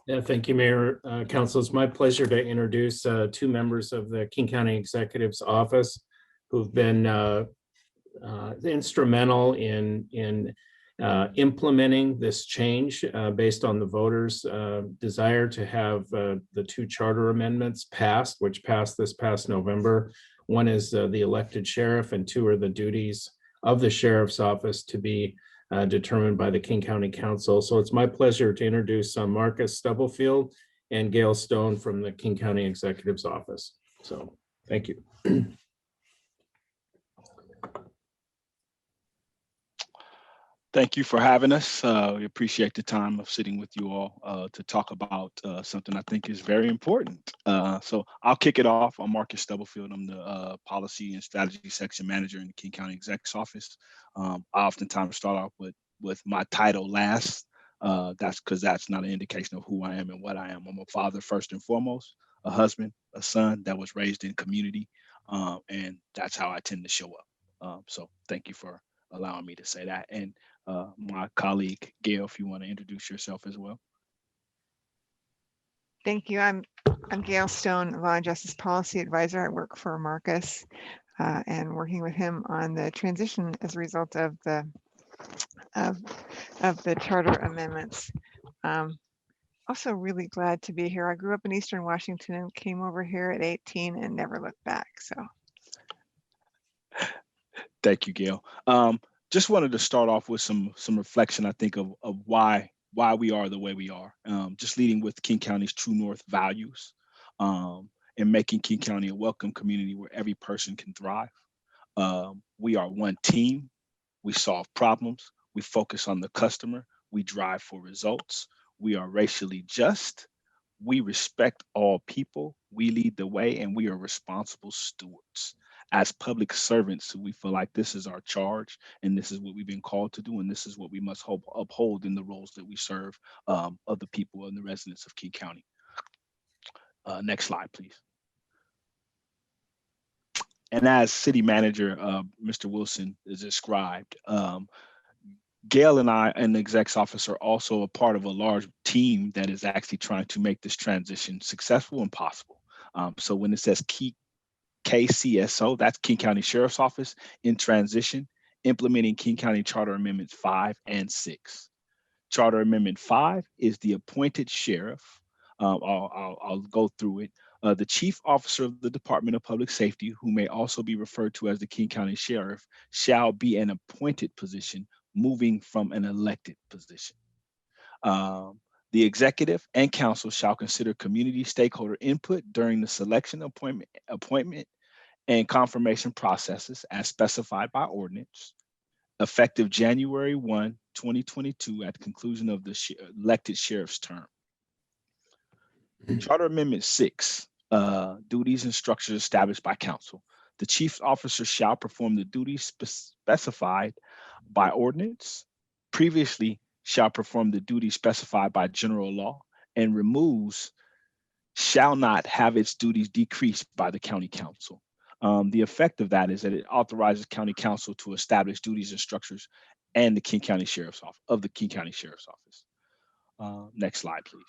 Yeah, thank you, Mayor. Council, it's my pleasure to introduce two members of the King County Executive's Office who've been instrumental in implementing this change based on the voters' desire to have the two charter amendments passed, which passed this past November. One is the elected sheriff, and two are the duties of the sheriff's office to be determined by the King County Council. So it's my pleasure to introduce Marcus Stubblefield and Gail Stone from the King County Executive's Office. So thank you. Thank you for having us. We appreciate the time of sitting with you all to talk about something I think is very important. So I'll kick it off. I'm Marcus Stubblefield. I'm the Policy and Strategy Section Manager in the King County Exec's Office. I oftentimes start off with my title last. That's because that's not an indication of who I am and what I am. I'm a father first and foremost, a husband, a son that was raised in community, and that's how I tend to show up. So thank you for allowing me to say that. And my colleague, Gail, if you want to introduce yourself as well. Thank you. I'm Gail Stone, Law and Justice Policy Advisor. I work for Marcus and working with him on the transition as a result of the charter amendments. Also really glad to be here. I grew up in Eastern Washington and came over here at 18 and never looked back. So thank you, Gail. Just wanted to start off with some reflection, I think, of why we are the way we are. Just leading with King County's True North values and making King County a welcome community where every person can thrive. We are one team. We solve problems. We focus on the customer. We drive for results. We are racially just. We respect all people. We lead the way, and we are responsible stewards. As public servants, we feel like this is our charge, and this is what we've been called to do, and this is what we must uphold in the roles that we serve of the people and the residents of King County. Next slide, please. And as City Manager, Mr. Wilson is described, Gail and I and the Exec's Office are also a part of a large team that is actually trying to make this transition successful and possible. So when it says KCSO, that's King County Sheriff's Office in transition, implementing King County Charter Amendments 5 and 6. Charter Amendment 5 is the appointed sheriff. I'll go through it. The chief officer of the Department of Public Safety, who may also be referred to as the King County Sheriff, shall be an appointed position, moving from an elected position. The executive and council shall consider community stakeholder input during the selection, appointment, and confirmation processes as specified by ordinance, effective January 1, 2022, at the conclusion of the elected sheriff's term. Charter Amendment 6, duties and structures established by council. The chief officer shall perform the duties specified by ordinance, previously shall perform the duties specified by general law, and removes shall not have its duties decreased by the county council. The effect of that is that it authorizes county council to establish duties and structures and the King County Sheriff's Office of the King County Sheriff's Office. Next slide, please.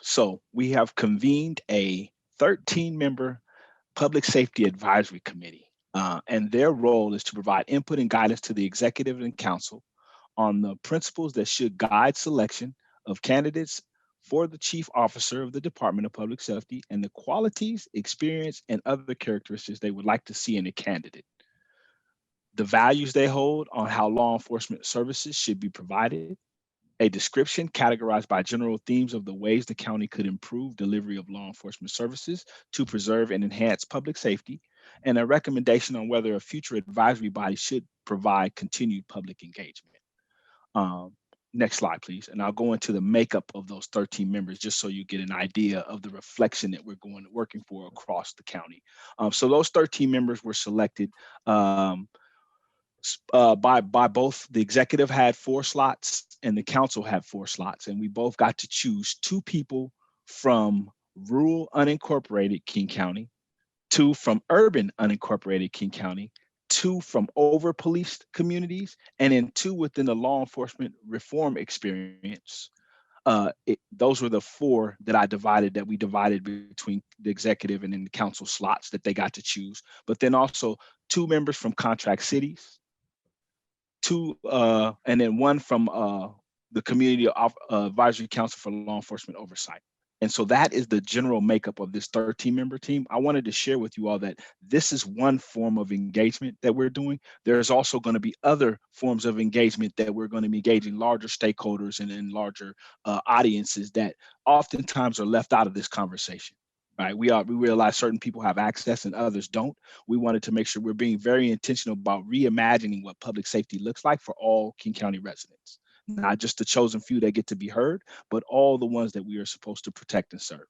So we have convened a 13-member Public Safety Advisory Committee, and their role is to provide input and guidance to the executive and council on the principles that should guide selection of candidates for the chief officer of the Department of Public Safety and the qualities, experience, and other characteristics they would like to see in a candidate. The values they hold on how law enforcement services should be provided, a description categorized by general themes of the ways the county could improve delivery of law enforcement services to preserve and enhance public safety, and a recommendation on whether a future advisory body should provide continued public engagement. Next slide, please. And I'll go into the makeup of those 13 members just so you get an idea of the reflection that we're working for across the county. So those 13 members were selected by both the executive had 4 slots and the council had 4 slots, and we both got to choose 2 people from rural unincorporated King County, 2 from urban unincorporated King County, 2 from over-policed communities, and then 2 within the law enforcement reform experience. Those were the 4 that we divided between the executive and then the council slots that they got to choose. But then also 2 members from contract cities, 2, and then 1 from the Community Advisory Council for Law Enforcement Oversight. And so that is the general makeup of this 13-member team. I wanted to share with you all that this is one form of engagement that we're doing. There's also going to be other forms of engagement that we're going to be engaging larger stakeholders and larger audiences that oftentimes are left out of this conversation. Right? We realize certain people have access and others don't. We wanted to make sure we're being very intentional about reimagining what public safety looks like for all King County residents. Not just the chosen few that get to be heard, but all the ones that we are supposed to protect and serve.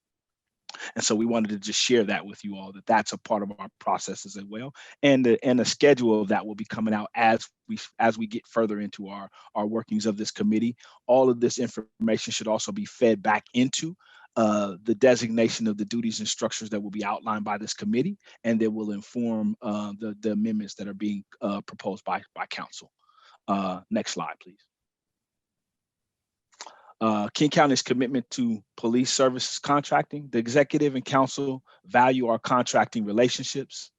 And so we wanted to just share that with you all, that that's a part of our processes as well. And the schedule of that will be coming out as we get further into our workings of this committee. All of this information should also be fed back into the designation of the duties and structures that will be outlined by this committee, and that will inform the amendments that are being proposed by council. Next slide, please. King County's commitment to police services contracting. The executive and council value our contracting relationships.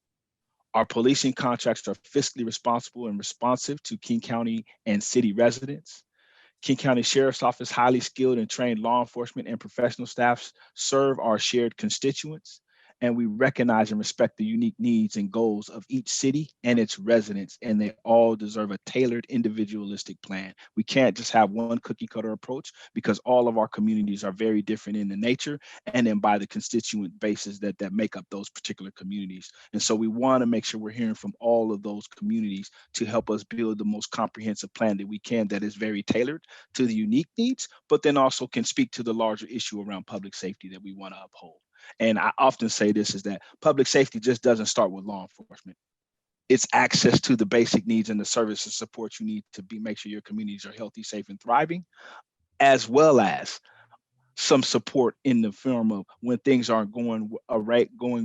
Our policing contracts are fiscally responsible and responsive to King County and city residents. King County Sheriff's Office highly skilled and trained law enforcement and professional staffs serve our shared constituents, and we recognize and respect the unique needs and goals of each city and its residents, and they all deserve a tailored, individualistic plan. We can't just have one cookie cutter approach, because all of our communities are very different in the nature and then by the constituent bases that make up those particular communities. And so we want to make sure we're hearing from all of those communities to help us build the most comprehensive plan that we can, that is very tailored to the unique needs, but then also can speak to the larger issue around public safety that we want to uphold. And I often say this, is that public safety just doesn't start with law enforcement. It's access to the basic needs and the services support you need to make sure your communities are healthy, safe, and thriving, as well as some support in the form of when things aren't going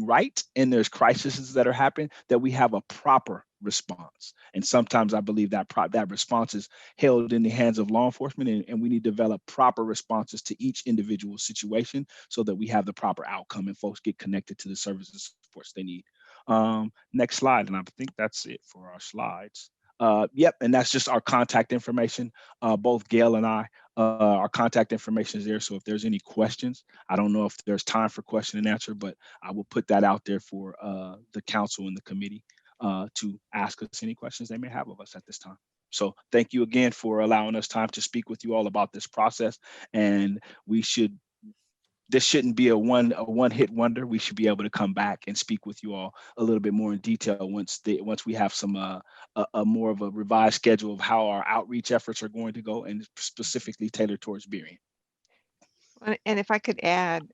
right and there's crises that are happening, that we have a proper response. And sometimes I believe that that response is held in the hands of law enforcement, and we need to develop proper responses to each individual situation so that we have the proper outcome and folks get connected to the services and supports they need. Next slide, and I think that's it for our slides. Yep, and that's just our contact information. Both Gail and I, our contact information is there. So if there's any questions, I don't know if there's time for question and answer, but I will put that out there for the council and the committee to ask us any questions they may have of us at this time. So thank you again for allowing us time to speak with you all about this process. And this shouldn't be a one-hit wonder. We should be able to come back and speak with you all a little bit more in detail once we have some a more of a revised schedule of how our outreach efforts are going to go, and specifically tailored towards Burien. And if I could add,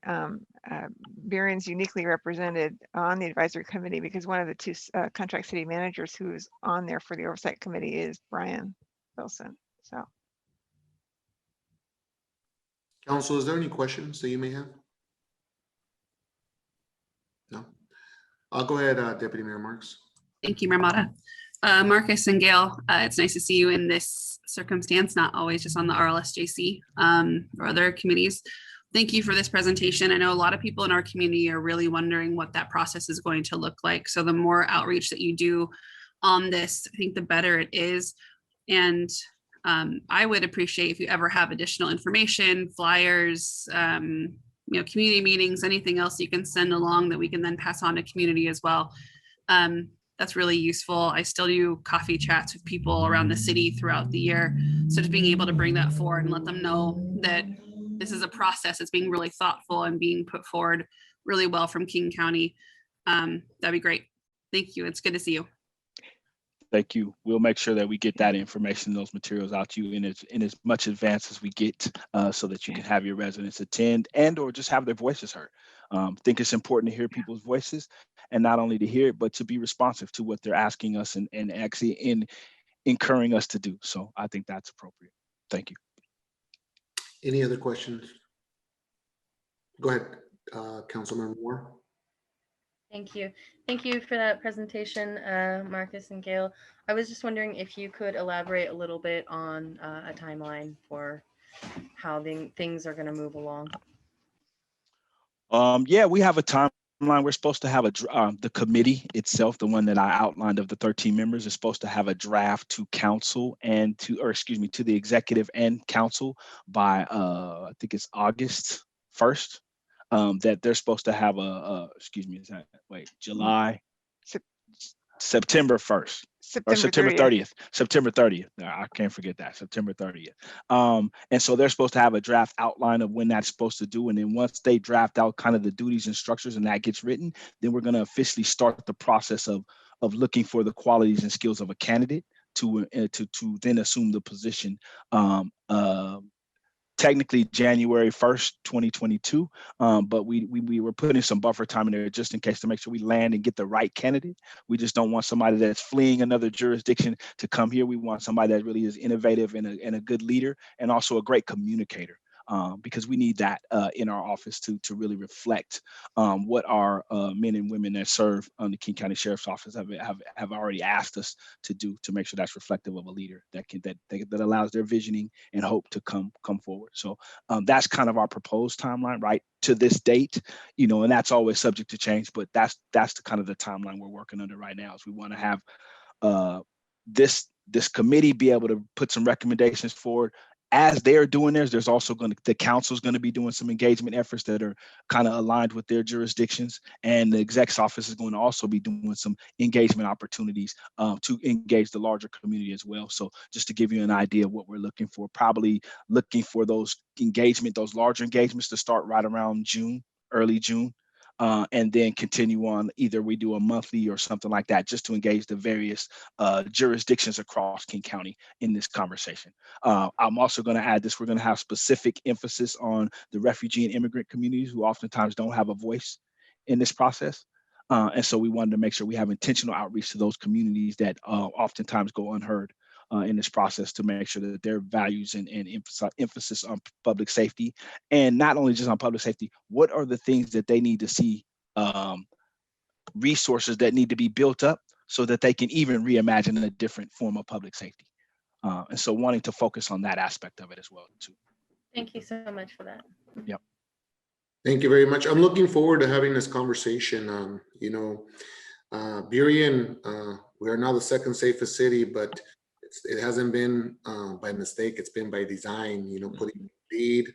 Burien's uniquely represented on the advisory committee because one of the 2 contract city managers who's on there for the oversight committee is Brian Wilson. So. Council, is there any questions that you may have? No. I'll go ahead, Deputy Mayor Marks. Thank you, Mayor Mata. Marcus and Gail, it's nice to see you in this circumstance, not always just on the RLSJC or other committees. Thank you for this presentation. I know a lot of people in our community are really wondering what that process is going to look like. So the more outreach that you do on this, I think the better it is. And I would appreciate if you ever have additional information, flyers, community meetings, anything else you can send along that we can then pass on to community as well. That's really useful. I still do coffee chats with people around the city throughout the year. So just being able to bring that forward and let them know that this is a process that's being really thoughtful and being put forward really well from King County. That'd be great. Thank you. It's good to see you. Thank you. We'll make sure that we get that information, those materials out to you in as much advance as we get, so that you can have your residents attend and or just have their voices heard. I think it's important to hear people's voices, and not only to hear it, but to be responsive to what they're asking us and actually incurring us to do. So I think that's appropriate. Thank you. Any other questions? Go ahead, Councilmember Moore. Thank you. Thank you for that presentation, Marcus and Gail. I was just wondering if you could elaborate a little bit on a timeline for how things are going to move along. Yeah, we have a timeline. We're supposed to have the committee itself, the one that I outlined of the 13 members, is supposed to have a draft to council and to the executive and council by I think it's August 1st. That they're supposed to have July, September 1st. Or September 30th. September 30th. I can't forget that. September 30th. And so they're supposed to have a draft outline of when that's supposed to do. And then once they draft out kind of the duties and structures and that gets written, then we're going to officially start the process of looking for the qualities and skills of a candidate to then assume the position. Technically January 1st, 2022, but we were putting some buffer time in there just in case to make sure we land and get the right candidate. We just don't want somebody that's fleeing another jurisdiction to come here. We want somebody that really is innovative and a good leader and also a great communicator. Because we need that in our office to really reflect what our men and women that serve on the King County Sheriff's Office have already asked us to do, to make sure that's reflective of a leader that allows their visioning and hope to come forward. So that's kind of our proposed timeline, right, to this date, and that's always subject to change, but that's the kind of the timeline we're working under right now. Is we want to have this committee be able to put some recommendations forward. As they're doing theirs, there's also the council's going to be doing some engagement efforts that are kind of aligned with their jurisdictions. And the exec's office is going to also be doing some engagement opportunities to engage the larger community as well. So just to give you an idea of what we're looking for, probably looking for those larger engagements to start right around June, early June. And then continue on, either we do a monthly or something like that, just to engage the various jurisdictions across King County in this conversation. I'm also going to add this, we're going to have specific emphasis on the refugee and immigrant communities who oftentimes don't have a voice in this process. And so we wanted to make sure we have intentional outreach to those communities that oftentimes go unheard in this process, to make sure that their values and emphasis on public safety, and not only just on public safety, what are the things that they need to see, resources that need to be built up so that they can even reimagine a different form of public safety. And so wanting to focus on that aspect of it as well too. Thank you so much for that. Yep. Thank you very much. I'm looking forward to having this conversation. Burien, we are now the second safest city, but it hasn't been by mistake. It's been by design. Putting lead,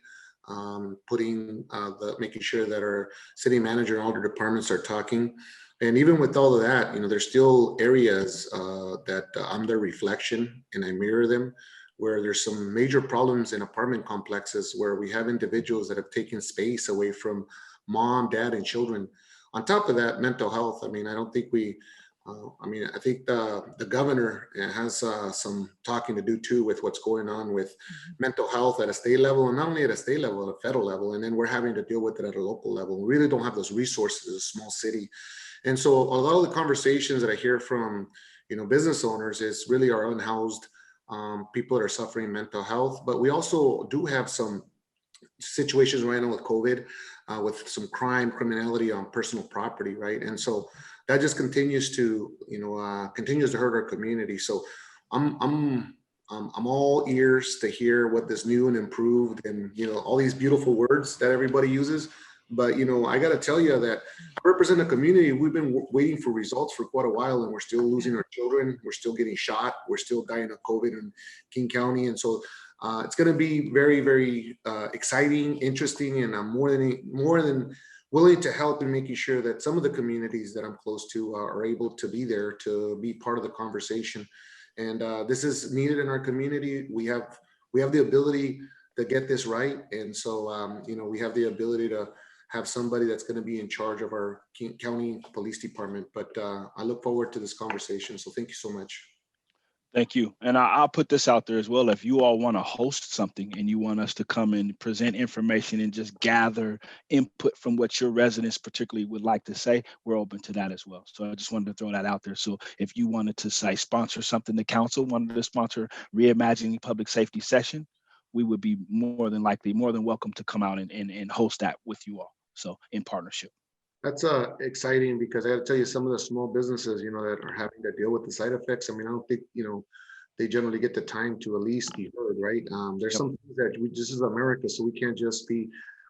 making sure that our city manager and all the departments are talking. And even with all of that, there's still areas that I'm their reflection and I mirror them, where there's some major problems in apartment complexes where we have individuals that have taken space away from mom, dad, and children. On top of that, mental health. I don't think I think the governor has some talking to do too with what's going on with mental health at a state level, and not only at a state level, at a federal level, and then we're having to deal with it at a local level. We really don't have those resources as a small city. And so a lot of the conversations that I hear from business owners is really our unhoused people that are suffering mental health. But we also do have some situations right now with COVID, with some criminality on personal property, right? And so that just continues to hurt our community. So I'm all ears to hear what this new and improved and all these beautiful words that everybody uses. But I got to tell you that I represent a community. We've been waiting for results for quite a while, and we're still losing our children. We're still getting shot. We're still dying of COVID in King County, and so it's going to be very, very exciting, interesting, and I'm more than willing to help in making sure that some of the communities that I'm close to are able to be there to be part of the conversation. And this is needed in our community. We have the ability to get this right, and so we have the ability to have somebody that's going to be in charge of our King County Police Department. But I look forward to this conversation. So thank you so much. Thank you. And I'll put this out there as well. If you all want to host something and you want us to come and present information and just gather input from what your residents particularly would like to say, we're open to that as well. So I just wanted to throw that out there. So if you wanted to sponsor something, the council wanted to sponsor Reimagining Public Safety session, we would be more than welcome to come out and host that with you all. So in partnership. That's exciting because I gotta tell you, some of the small businesses, you know, that are having to deal with the side effects. I mean, I don't think, you know, they generally get the time to at least be heard, right? There's Yep. some things that this is America, so we can't just be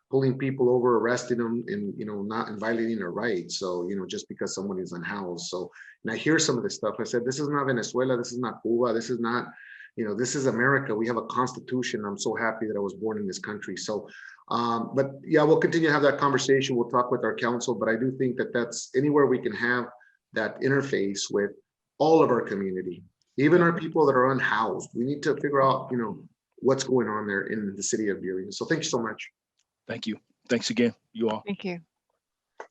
pulling people over, arresting them and, you know, not and violating their rights. So, you know, just because someone is unhoused. So, and I hear some of this stuff. I said, this is not Venezuela. This is not Cuba. This is not, you know, this is America. We have a constitution. I'm so happy that I was born in this country. So, but yeah, we'll continue to have that conversation. We'll talk with our council, but I do think that that's anywhere we can have that interface with all of our community, even our people that are unhoused. We need to figure out, you know, what's going on there in the city of Burien. So thank you so much. Thank you. Thanks again, you all. Thank you.